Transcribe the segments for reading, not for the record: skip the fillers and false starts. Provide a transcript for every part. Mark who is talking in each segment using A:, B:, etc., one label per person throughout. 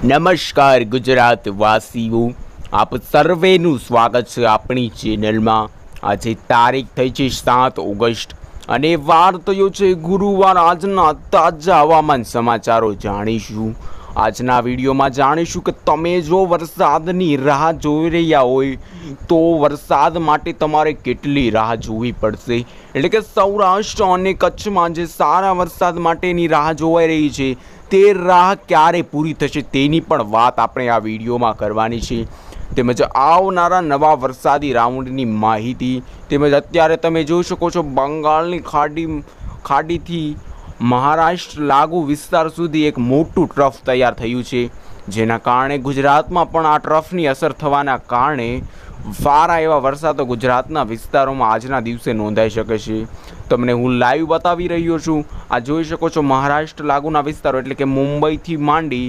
A: નમસ્કાર ગુજરાત વાસીઓ, આપ સર્વેનું સ્વાગત છે આપણી ચેનલમાં। આજે તારીખ થઈ છે 7 ઓગસ્ટ અને વાર થયો છે ગુરુવાર। આજના તાજા હવામાન સમાચારો જાણીશું। આજના વિડીયોમાં જાણીશું કે તમે જો વરસાદની રાહ જોઈ રહ્યા હોય તો વરસાદ માટે તમારે કેટલી રાહ જોવી પડશે, એટલે કે સૌરાષ્ટ્ર અને કચ્છમાં જે સારા વરસાદ માટેની રાહ જોવાઈ રહી છે તે રાહ ક્યારે પૂરી થશે તેની પણ વાત આપણે આ વિડીયોમાં કરવાની છે। તેમજ આવનારા નવા વરસાદી રાઉન્ડની માહિતી, તેમજ અત્યારે તમે જોઈ શકો છો બંગાળની ખાડીથી મહારાષ્ટ્ર લાગુ વિસ્તાર સુધી એક મોટું ટ્રફ તૈયાર થયું છે, જેના કારણે ગુજરાતમાં પણ આ ટ્રફની અસર થવાના કારણે સારા એવા વરસાદો ગુજરાતના વિસ્તારોમાં આજના દિવસે નોંધાઈ શકે છે। તમને હું લાઈવ બતાવી રહ્યો છું। આ જોઈ શકો છો મહારાષ્ટ્ર લાગુના વિસ્તારો એટલે કે મુંબઈથી માંડી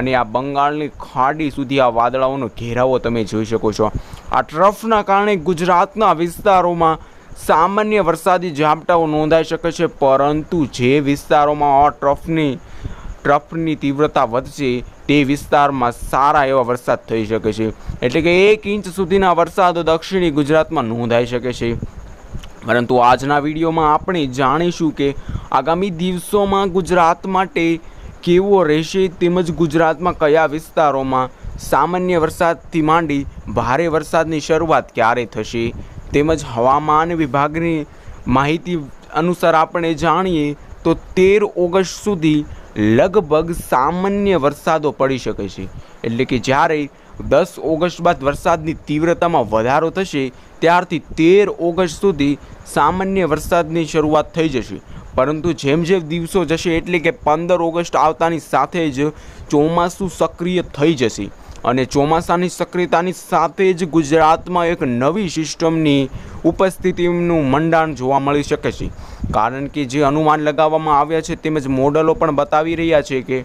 A: અને આ બંગાળની ખાડી સુધી આ વાદળાઓનો ઘેરાવો તમે જોઈ શકો છો। આ ટ્રફના કારણે ગુજરાતના વિસ્તારોમાં સામાન્ય વરસાદી ઝાપટાઓ નોંધાઈ શકે છે, પરંતુ જે વિસ્તારોમાં આ ટ્રફની તીવ્રતા વધશે તે વિસ્તારમાં સારા એવા વરસાદ થઈ શકે છે, એટલે કે 1 ઇંચ સુધીના વરસાદ દક્ષિણી ગુજરાતમાં નોંધાઈ શકે છે। પરંતુ આજના વિડીયોમાં આપણે જાણીશું કે આગામી દિવસોમાં ગુજરાત માટે કેવો રહેશે, તેમજ ગુજરાતમાં કયા વિસ્તારોમાં સામાન્ય વરસાદથી માંડી ભારે વરસાદની શરૂઆત ક્યારે થશે, તેમજ હવામાન વિભાગની માહિતી અનુસાર આપણે જાણીએ તો 13 ઓગસ્ટ સુધી લગભગ સામાન્ય વરસાદો પડી શકે છે, એટલે કે જ્યારે 10 ઓગસ્ટ બાદ વરસાદની તીવ્રતામાં વધારો થશે ત્યારથી 13 ઓગસ્ટ સુધી સામાન્ય વરસાદની શરૂઆત થઈ જશે। પરંતુ જેમ જેમ દિવસો જશે એટલે કે 15 ઓગસ્ટ આવતાની સાથે જ ચોમાસું સક્રિય થઈ જશે અને ચોમાસાની સક્રિયતાની સાથે જ ગુજરાતમાં એક નવી સિસ્ટમની ઉપસ્થિતિનું મંડાણ જોવા મળી શકે છે, કારણ કે જે અનુમાન લગાવવામાં આવ્યા છે તેમજ મોડલો પણ બતાવી રહ્યા છે કે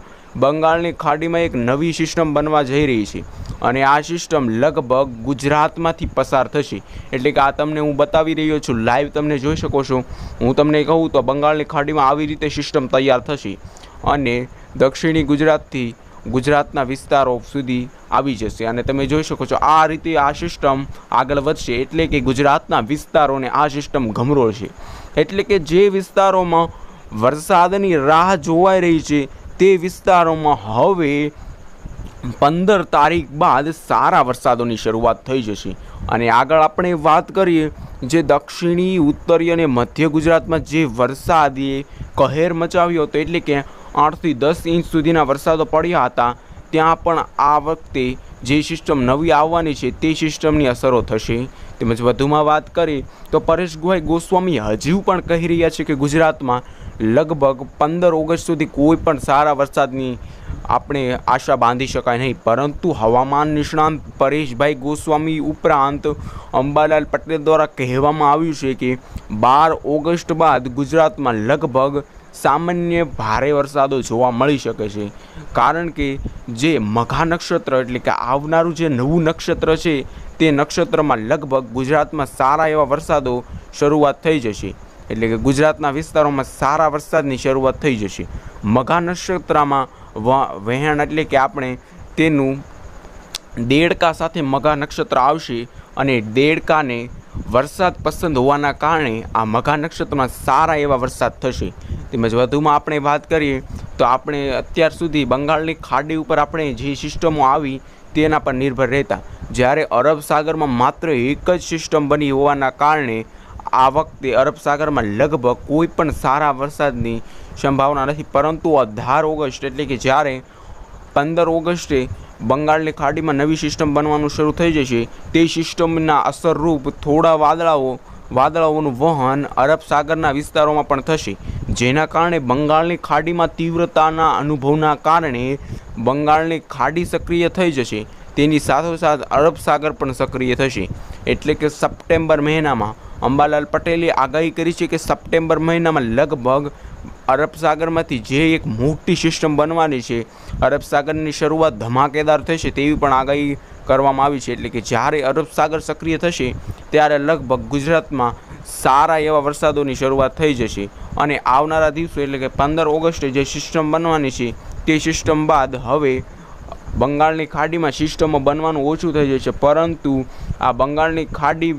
A: બંગાળની ખાડીમાં એક નવી સિસ્ટમ બનવા જઈ રહી છે અને આ સિસ્ટમ લગભગ ગુજરાતમાંથી પસાર થશે। એટલે કે આ તમને હું બતાવી રહ્યો છું, લાઈવ તમને જોઈ શકો છો। હું તમને કહું તો બંગાળની ખાડીમાં આવી રીતે સિસ્ટમ તૈયાર થશે અને દક્ષિણી ગુજરાતથી ગુજરાતના વિસ્તારો સુધી આવી જશે અને તમે જોઈ શકો છો આ રીતે આ સિસ્ટમ આગળ વધશે, એટલે કે ગુજરાતના વિસ્તારોને આ સિસ્ટમ ગમરોળશે। એટલે કે જે વિસ્તારોમાં વરસાદની રાહ જોવાઈ રહી છે તે વિસ્તારોમાં હવે 15 તારીખ બાદ સારા વરસાદોની શરૂઆત થઈ જશે। અને આગળ આપણે વાત કરીએ જે દક્ષિણી, ઉત્તરી અને મધ્ય ગુજરાતમાં જે વરસાદે કહેર મચાવ્યો હતો, એટલે કે 8 થી 10 ઇંચ સુધીના વરસાદો પડ્યા હતા, ત્યાં પણ આ વખતે જે સિસ્ટમ નવી આવવાની છે તે સિસ્ટમની અસરો થશે। તેમજ વધુમાં વાત કરીએ તો પરેશભાઈ ગોસ્વામી હજુ પણ કહી રહ્યા છે કે ગુજરાતમાં લગભગ 15 ઓગસ્ટ સુધી કોઈ પણ સારા વરસાદની આપણે આશા બાંધી શકાય નહીં, પરંતુ હવામાન નિષ્ણાંત પરેશભાઈ ગોસ્વામી ઉપરાંત અંબાલાલ પટેલ દ્વારા કહેવામાં આવ્યું છે કે 12 ઓગસ્ટ બાદ ગુજરાતમાં લગભગ સામાન્ય ભારે વરસાદો જોવા મળી શકે છે, કારણ કે જે મઘા નક્ષત્ર એટલે કે આવનારું જે નવું નક્ષત્ર છે તે નક્ષત્રમાં લગભગ ગુજરાતમાં સારા એવા વરસાદો શરૂઆત થઈ જશે, એટલે કે ગુજરાતના વિસ્તારોમાં સારા વરસાદની શરૂઆત થઈ જશે। મઘા નક્ષત્રમાં વહેણ એટલે કે આપણે તેનું દેડકા સાથે મઘા નક્ષત્ર આવશે અને દેડકાને વરસાદ પસંદ હોવાના કારણે આ મઘા નક્ષત્રમાં સારા એવા વરસાદ થશે। તેમજ વધુમાં આપણે વાત કરીએ તો આપણે અત્યાર સુધી બંગાળની ખાડી ઉપર આપણે જે સિસ્ટમો આવી તેના પર નિર્ભર રહેતા, જ્યારે અરબ સાગરમાં માત્ર એક જ સિસ્ટમ બની હોવાના કારણે આ વખતે અરબ સાગરમાં લગભગ કોઈ પણ સારા વરસાદની સંભાવના નથી। પરંતુ 18 ઓગસ્ટ એટલે કે જ્યારે 15 ઓગસ્ટે બંગાળની ખાડીમાં નવી સિસ્ટમ બનવાનું શરૂ થઈ જશે, તે સિસ્ટમના અસરરૂપ થોડા વાદળાઓનું વહન અરબ સાગરના વિસ્તારોમાં પણ થશે, જેના કારણે બંગાળની ખાડીમાં તીવ્રતાના અનુભવના કારણે બંગાળની ખાડી સક્રિય થઈ જશે, તેની સાથોસાથ અરબ સાગર પણ સક્રિય થશે। એટલે કે સપ્ટેમ્બર મહિનામાં અંબાલાલ પટેલે આગાહી કરી છે કે સપ્ટેમ્બર મહિનામાં લગભગ અરબ સાગરમાંથી જે એક મોટી સિસ્ટમ બનવાની છે, અરબ સાગરની શરૂઆત ધમાકેદાર થશે તેવી પણ આગાહી કરવામાં આવી છે। એટલે કે જ્યારે અરબ સાગર સક્રિય થશે ત્યારે લગભગ ગુજરાતમાં સારા એવા વરસાદોની શરૂઆત થઈ જશે અને આવનારા દિવસો એટલે કે 15 ઓગસ્ટે જે સિસ્ટમ બનવાની છે તે સિસ્ટમ બાદ હવે બંગાળની ખાડીમાં સિસ્ટમો બનવાનું ઓછું થઈ જશે, પરંતુ આ બંગાળની ખાડી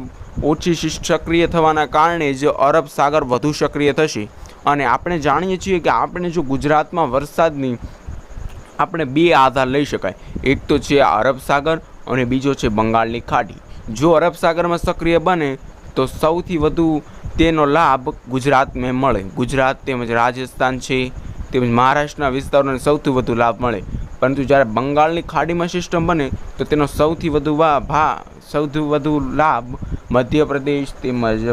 A: ઓછી સક્રિય થવાના કારણે જ અરબ સાગર વધુ સક્રિય થશે। અને આપણે જાણીએ છીએ કે આપણે જો ગુજરાતમાં વરસાદની આપણે બે આધાર લઈ શકાય, એક તો છે અરબ સાગર અને બીજો છે બંગાળની ખાડી। જો અરબ સાગરમાં સક્રિય બને તો સૌથી વધુ તેનો લાભ ગુજરાતમાં મળે, ગુજરાત તેમજ રાજસ્થાન છે તેમજ મહારાષ્ટ્રના વિસ્તારોને સૌથી વધુ લાભ મળે। પરંતુ જ્યારે બંગાળની ખાડીમાં સિસ્ટમ બને તો તેનો સૌથી વધુ લાભ મધ્યપ્રદેશ તેમજ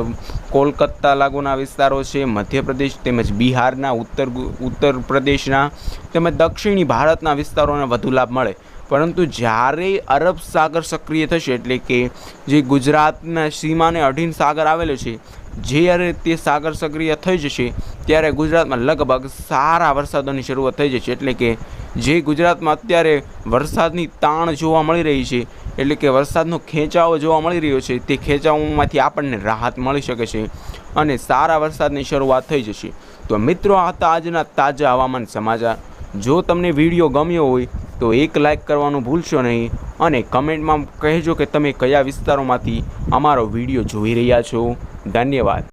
A: કોલકાતા લાગુના વિસ્તારો છે, મધ્યપ્રદેશ તેમજ બિહારના, ઉત્તર પ્રદેશના તેમજ દક્ષિણી ભારતના વિસ્તારોને વધુ લાભ મળે। પરંતુ જ્યારે અરબ સાગર સક્રિય થશે, એટલે કે જે ગુજરાતના સીમાને અડીને સાગર આવેલો છે, જ્યારે તે સાગર સક્રિય થઈ જશે ત્યારે ગુજરાતમાં લગભગ સારા વરસાદોની શરૂઆત થઈ જશે। એટલે કે જે ગુજરાતમાં અત્યારે વરસાદની તાણ જોવા મળી રહી છે, એટલે કે વરસાદનો ખેંચાવો જોવા મળી રહ્યો છે, તે ખેંચાવોમાંથી આપણને રાહત મળી શકે છે અને સારા વરસાદની શરૂઆત થઈ જશે। તો મિત્રો, આ હતા આજના તાજા હવામાન સમાચાર। જો તમને વિડીયો ગમ્યો હોય તો એક લાઇક કરવાનું ભૂલશો નહીં અને કમેન્ટમાં કહેજો કે તમે કયા વિસ્તારોમાંથી અમારો વિડીયો જોઈ રહ્યા છો। ધન્યવાદ।